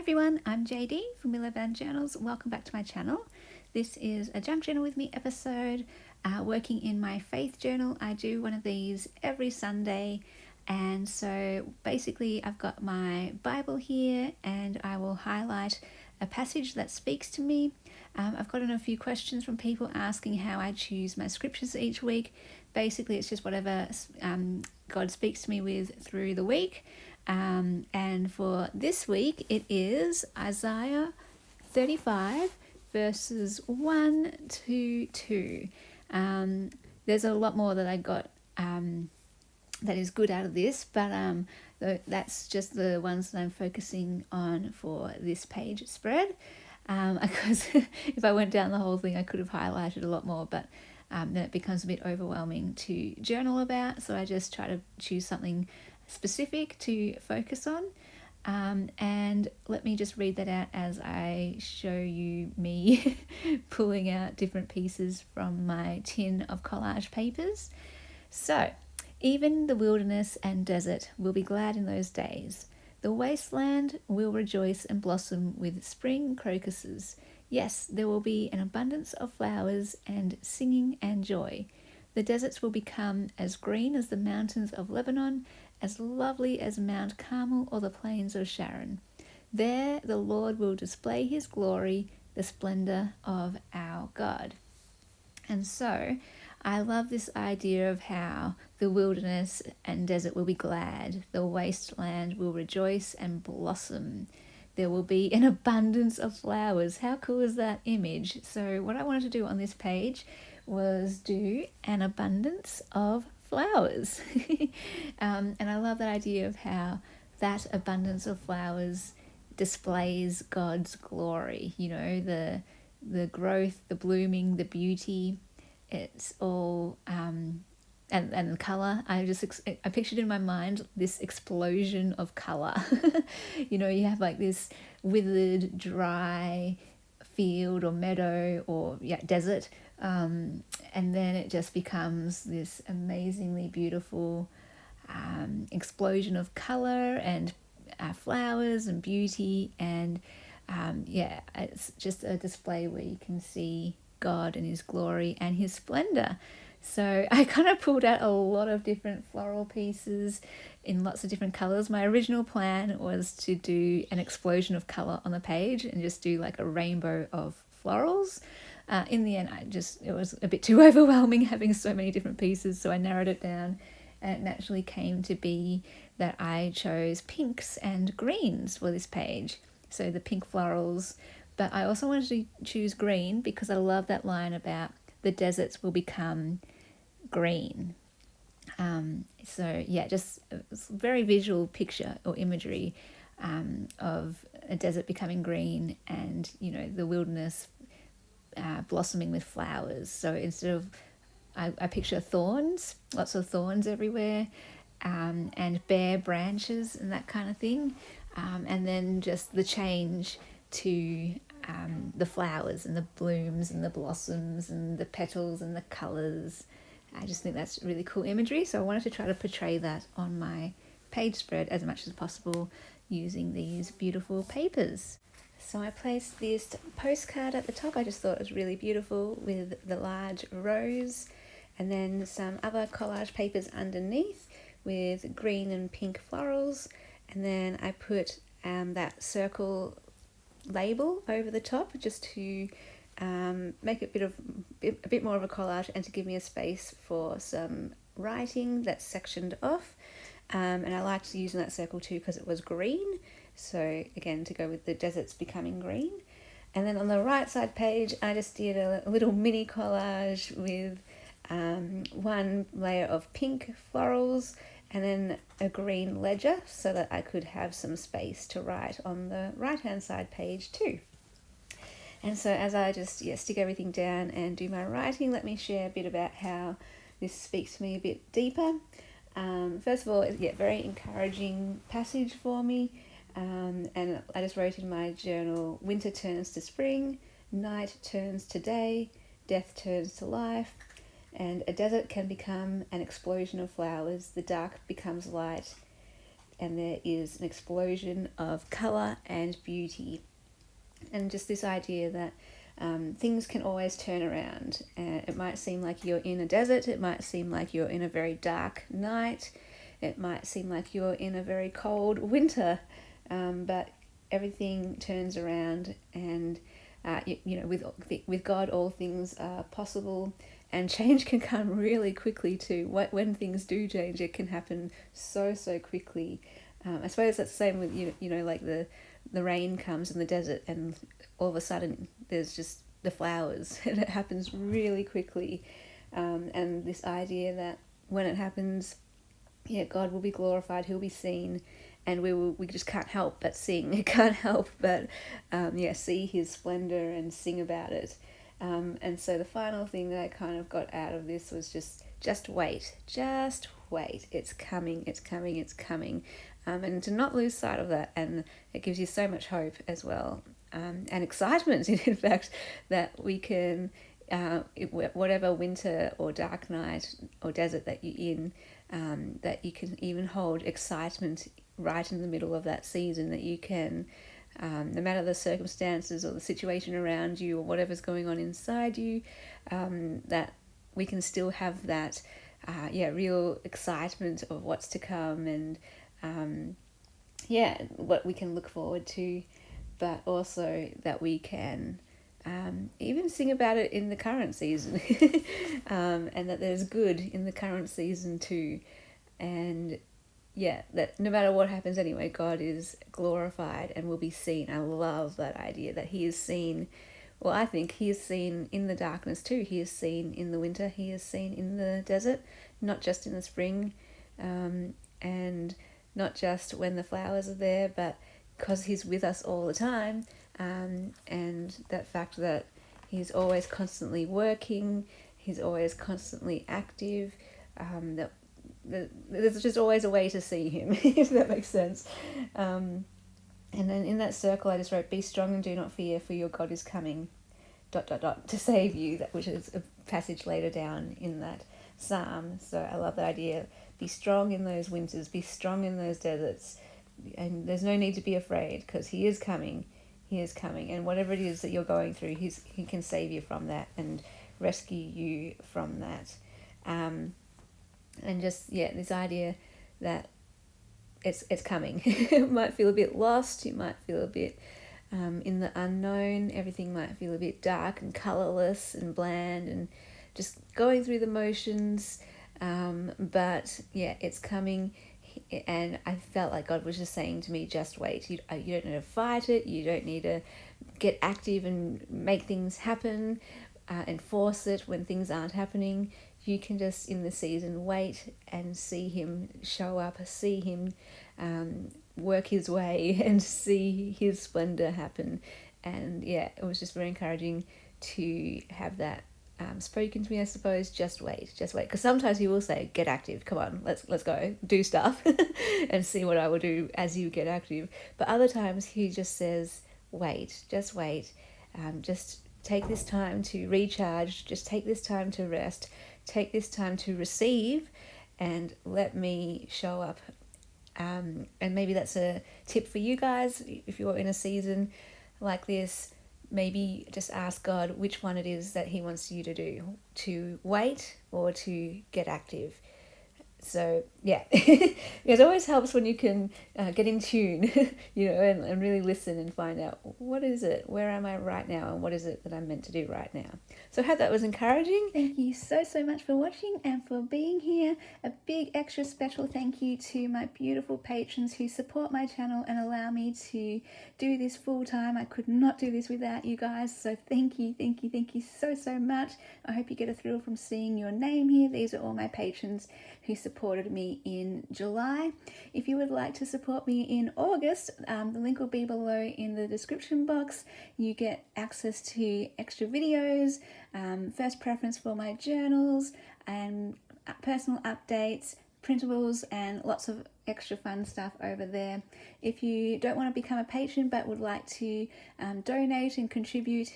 everyone, I'm JD from We Live Van Journals. Welcome back to my channel. This is a Junk Journal with Me episode, working in my faith journal. I do one of these every Sunday, and so basically I've got my Bible here and I will highlight a passage that speaks to me. I've gotten a few questions from people asking how I choose my scriptures each week. Basically it's just whatever God speaks to me with through the week. And for this week, it is Isaiah 35, verses 1 to 2. There's a lot more that I got that is good out of this, but that's just the ones that I'm focusing on for this page spread. Because if I went down the whole thing, I could have highlighted a lot more, but then it becomes a bit overwhelming to journal about. So I just try to choose something specific to focus on, and let me just read that out as I show you me pulling out different pieces from my tin of collage papers. So, even the wilderness and desert will be glad in those days. The wasteland will rejoice and blossom with spring crocuses. Yes, there will be an abundance of flowers and singing and joy. The deserts will become as green as the mountains of Lebanon, as lovely as Mount Carmel or the plains of Sharon. There the Lord will display his glory, the splendor of our God. And so I love this idea of how the wilderness and desert will be glad, the wasteland will rejoice and blossom. There will be an abundance of flowers. How cool is that image? So what I wanted to do on this page was do an abundance of flowers. And I love that idea of how that abundance of flowers displays God's glory. You know, the growth, the blooming, the beauty. It's all and the color. I pictured in my mind this explosion of color. You know, you have like this withered, dry field or meadow or desert, and then it just becomes this amazingly beautiful explosion of color and flowers and beauty, and it's just a display where you can see God and his glory and his splendor. So I kind of pulled out a lot of different floral pieces in lots of different colors. My original plan was to do an explosion of color on the page and just do like a rainbow of florals. In the end, it was a bit too overwhelming having so many different pieces, so I narrowed it down, and it naturally came to be that I chose pinks and greens for this page. So the pink florals, but I also wanted to choose green because I love that line about the deserts will become green. Just a very visual picture or imagery of a desert becoming green, and you know, the wilderness blossoming with flowers. So instead of, I picture thorns, lots of thorns everywhere, and bare branches and that kind of thing, and then just the change to the flowers and the blooms and the blossoms and the petals and the colours. I just think that's really cool imagery, so I wanted to try to portray that on my page spread as much as possible using these beautiful papers. So I placed this postcard at the top. I just thought it was really beautiful with the large rose, and then some other collage papers underneath with green and pink florals, and then I put that circle label over the top just to make it a bit more of a collage and to give me a space for some writing that's sectioned off. And I liked using that circle too because it was green, so again, to go with the deserts becoming green. And then on the right side page, I just did a little mini collage with one layer of pink florals and then a green ledger, so that I could have some space to write on the right hand side page too. And so as I just stick everything down and do my writing, let me share a bit about how this speaks to me a bit deeper. First of all, very encouraging passage for me, and I just wrote in my journal, winter turns to spring, night turns to day, death turns to life, and a desert can become an explosion of flowers, the dark becomes light, and there is an explosion of colour and beauty. And just this idea that things can always turn around. It might seem like you're in a desert, it might seem like you're in a very dark night, it might seem like you're in a very cold winter, but everything turns around, and with God all things are possible, and change can come really quickly too. When things do change, it can happen so quickly. I suppose that's the same with like the rain comes in the desert, and all of a sudden there's just the flowers, and it happens really quickly. And this idea that when it happens, God will be glorified, he'll be seen, and we just can't help but sing. It can't help but see his splendor and sing about it. And so the final thing that I kind of got out of this was just wait, it's coming, and to not lose sight of that. And it gives you so much hope as well, and excitement, in fact, that we can, whatever winter or dark night or desert that you're in, that you can even hold excitement right in the middle of that season, that you can, no matter the circumstances or the situation around you or whatever's going on inside you, that we can still have that real excitement of what's to come, and what we can look forward to, but also that we can even sing about it in the current season, and that there's good in the current season too. And that no matter what happens anyway, God is glorified and will be seen. I love that idea that he is seen. Well, I think he is seen in the darkness too. He is seen in the winter. He is seen in the desert, not just in the spring, and not just when the flowers are there, but because he's with us all the time, and that fact that he's always constantly working, he's always constantly active, that there's just always a way to see him, if that makes sense. And then in that circle I just wrote, be strong and do not fear, for your God is coming ... to save you, which is a passage later down in that psalm. So I love that idea. Be strong in those winters, be strong in those deserts, and there's no need to be afraid, because he is coming. And whatever it is that you're going through, he can save you from that and rescue you from that. And just this idea that it's coming. You might feel a bit lost, you might feel a bit in the unknown, everything might feel a bit dark and colourless and bland and just going through the motions, but it's coming. And I felt like God was just saying to me, just wait. You don't need to fight it, you don't need to get active and make things happen, and force it when things aren't happening. You can just, in the season, wait and see him show up, see him work his way, and see his splendor happen. And it was just very encouraging to have that spoken to me, I suppose. Just wait, because sometimes he will say, get active, come on, let's go do stuff and see what I will do as you get active. But other times he just says, just wait, just take this time to recharge, just take this time to rest, take this time to receive, and let me show up. And maybe that's a tip for you guys. If you're in a season like this, maybe just ask God which one it is that he wants you to do, to wait or to get active. So it always helps when you can get in tune, and really listen and find out, what is it, where am I right now, and what is it that I'm meant to do right now. So I hope that was encouraging. Thank you so much for watching and for being here. A big extra special thank you to my beautiful patrons who support my channel and allow me to do this full time. I could not do this without you guys, so thank you so much. I hope you get a thrill from seeing your name here. These are all my patrons who supported me in July. If you would like to support me in August, the link will be below in the description box. You get access to extra videos, first preference for my journals, and personal updates, printables, and lots of extra fun stuff over there. If you don't want to become a patron but would like to donate and contribute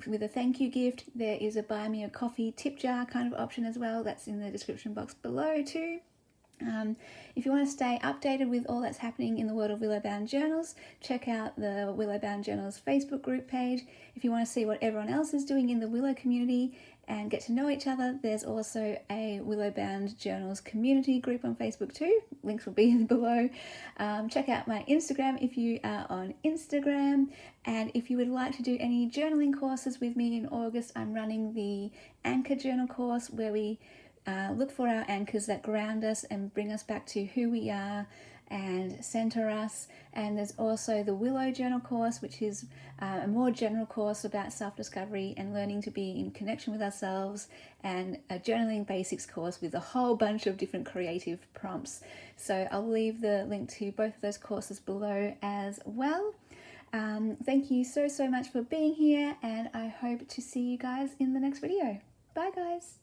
with a thank you gift, there is a buy me a coffee tip jar kind of option as well. That's in the description box below too. If you want to stay updated with all that's happening in the world of Willowbound Journals, check out the Willowbound Journals Facebook group page. If you want to see what everyone else is doing in the Willow community and get to know each other, there's also a Willowbound Journals community group on Facebook too. Links will be below. Check out my Instagram if you are on Instagram. And if you would like to do any journaling courses with me in August, I'm running the Anchor Journal course where we look for our anchors that ground us and bring us back to who we are and center us. And there's also the Willow Journal course, which is a more general course about self-discovery and learning to be in connection with ourselves, and a journaling basics course with a whole bunch of different creative prompts. So I'll leave the link to both of those courses below as well. Thank you so much for being here, and I hope to see you guys in the next video. Bye guys.